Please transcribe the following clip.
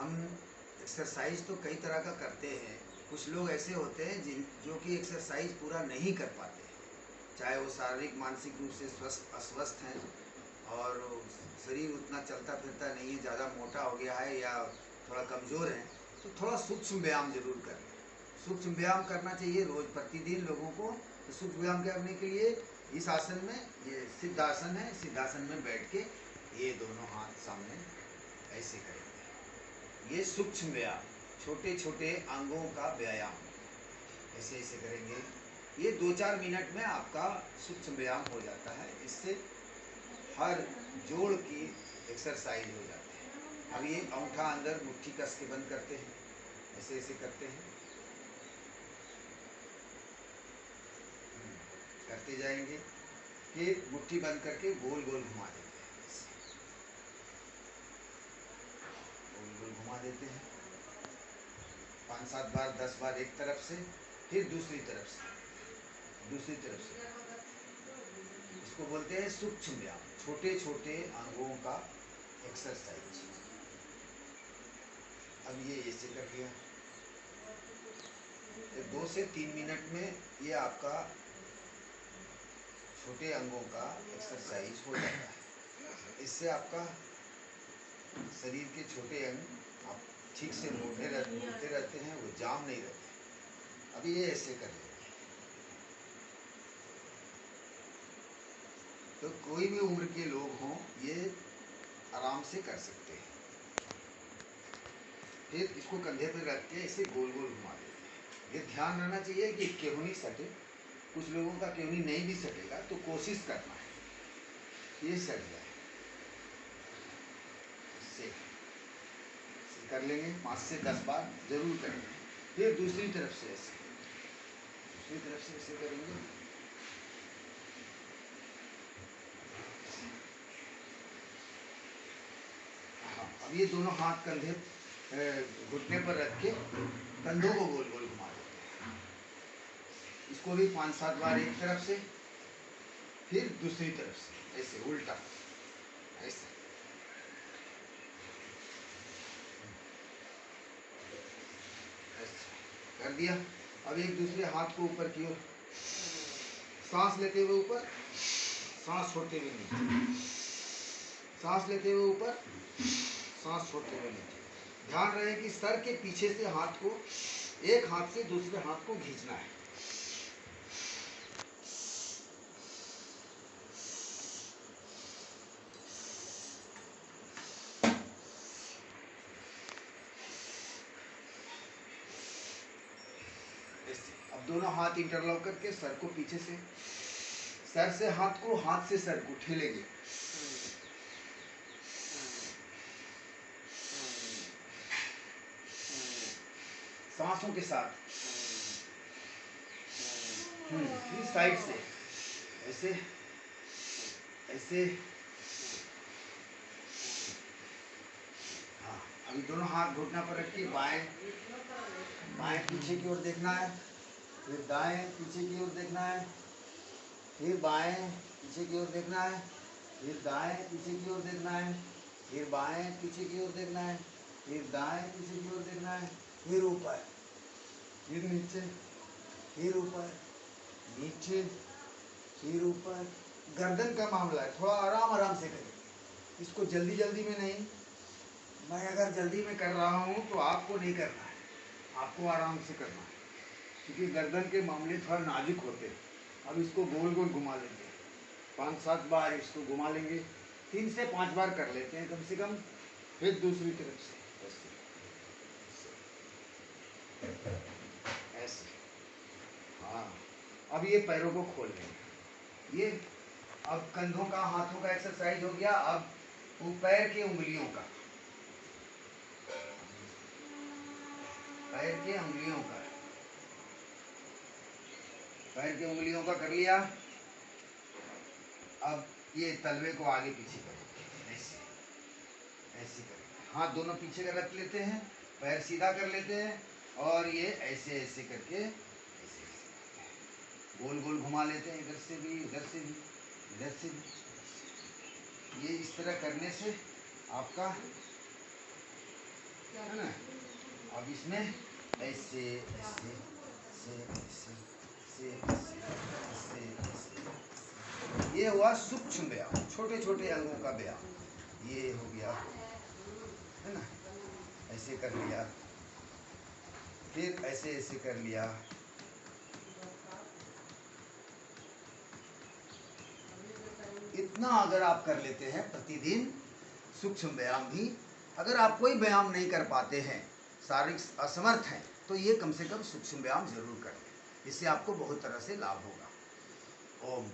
हम एक्सरसाइज तो कई तरह का करते हैं। कुछ लोग ऐसे होते हैं जो कि एक्सरसाइज पूरा नहीं कर पाते, चाहे वो शारीरिक मानसिक रूप से अस्वस्थ हैं और शरीर उतना चलता फिरता नहीं है, ज़्यादा मोटा हो गया है या थोड़ा कमज़ोर है, तो थोड़ा सूक्ष्म व्यायाम जरूर करें। सूक्ष्म व्यायाम करना चाहिए रोज़ प्रतिदिन लोगों को। तो सूक्ष्म व्यायाम करने के लिए इस आसन में, ये सिद्धासन है, सिद्धासन में बैठ के ये दोनों हाथ सामने ऐसे करेंगे। ये सूक्ष्म व्यायाम, छोटे छोटे अंगों का व्यायाम ऐसे ऐसे करेंगे। ये 2-4 मिनट में आपका सूक्ष्म व्यायाम हो जाता है। इससे हर जोड़ की एक्सरसाइज हो जाती है। अब ये अंगूठा अंदर मुट्ठी कस के बंद करते हैं, ऐसे ऐसे करते हैं, करते जाएंगे। फिर मुट्ठी बंद करके गोल गोल घुमा देते हैं, गोल गोल घुमा देते हैं 5-7 बार, 10 बार एक तरफ से, फिर दूसरी तरफ से, दूसरी तरफ से। इसको बोलते हैं सूक्ष्म व्यायाम, छोटे छोटे अंगों का एक्सरसाइज। अब ये ऐसे कर लिया, 2 से 3 मिनट में ये आपका छोटे अंगों का एक्सरसाइज हो जाता है। इससे आपका शरीर के छोटे अंग आप ठीक से मोड़ते रहते हैं, वो जाम नहीं रहते। अभी ये ऐसे कर लेंगे। तो कोई भी उम्र के लोग हों, ये आराम से कर सकते हैं। फिर इसको कंधे पे रख के इसे गोल गोल घुमा देते हैं। ये ध्यान रहना चाहिए कि केहूनी सटे। कुछ लोगों का केहूनी नहीं भी सटेगा, तो कोशिश करना है ये सट जाए। इससे कर लेंगे 5 से 10 बार जरूर करेंगे। फिर दूसरी तरफ से ऐसे, दूसरी तरफ से ऐसे करेंगे। हाँ, अब ये दोनों हाथ कंधे घुटने पर रख के कंधों को गोल गोल घुमा देते हैं। इसको भी 5-7 बार एक तरफ से, फिर दूसरी तरफ से ऐसे उल्टा, ऐसे ऐसे कर दिया। अब एक दूसरे हाथ को ऊपर की ओर, सांस लेते हुए ऊपर, सांस छोड़ते हुए नीचे, सांस लेते हुए ऊपर, सांस छोड़ते हुए नीचे। ध्यान रहे कि सर के पीछे से हाथ को, एक हाथ से दूसरे हाथ को खींचना है। अब दोनों हाथ इंटरलॉक करके सर को पीछे से, सर से हाथ को, हाथ से सर को ठेलेंगे। सांसों के साथ। फिर साइड से ऐसे ऐसे। हाँ, अभी दोनों हाथ घुटना पर रख के बाएं बाएं पीछे की ओर देखना है, फिर दाएं पीछे की ओर देखना है, फिर बाएं पीछे की ओर देखना है, फिर दाएं पीछे की ओर देखना है, फिर बाएं पीछे की ओर देखना है, फिर दाएं पीछे की ओर देखना है, फिर ऊपर, फिर नीचे, फिर ऊपर, नीचे, फिर ऊपर। गर्दन का मामला है, थोड़ा आराम आराम से करें इसको, जल्दी जल्दी में नहीं। मैं अगर जल्दी में कर रहा हूँ तो आपको नहीं करना है, आपको आराम से करना है, क्योंकि गर्दन के मामले थोड़ा नाजुक होते हैं। अब इसको गोल गोल घुमा लेंगे, 5-7 बार इसको घुमा लेंगे, 3 से 5 बार कर लेते हैं कम से कम। फिर दूसरी तरफ से ऐसे ऐसे। हाँ, अब ये पैरों को खोल लेंगे। ये अब कंधों का, हाथों का एक्सरसाइज हो गया। अब वो पैर के उंगलियों का, पैर के उंगलियों का, पैर के उंगलियों का कर लिया। अब ये तलवे को आगे पीछे करेंगे, ऐसे ऐसे करेंगे। हाथ दोनों पीछे का रख लेते हैं, पैर सीधा कर लेते हैं, और ये ऐसे ऐसे करके ऐसे ऐसे गोल गोल घुमा लेते हैं, इधर से भी, इधर से भी, इधर से भी। ये इस तरह करने से आपका है ना। अब इसमें ऐसे ऐसे ऐसे ऐसे ऐसे ऐसे ऐसे, ये हुआ सूक्ष्म व्यायाम, छोटे छोटे अंगों का व्यायाम। ये हो गया, है ना, ऐसे कर लिया, फिर ऐसे ऐसे कर लिया। इतना अगर आप कर लेते हैं प्रतिदिन सूक्ष्म व्यायाम भी, अगर आप कोई व्यायाम नहीं कर पाते हैं, शारीरिक असमर्थ हैं, तो ये कम से कम सूक्ष्म व्यायाम जरूर कर लें। इससे आपको बहुत तरह से लाभ होगा। ओम।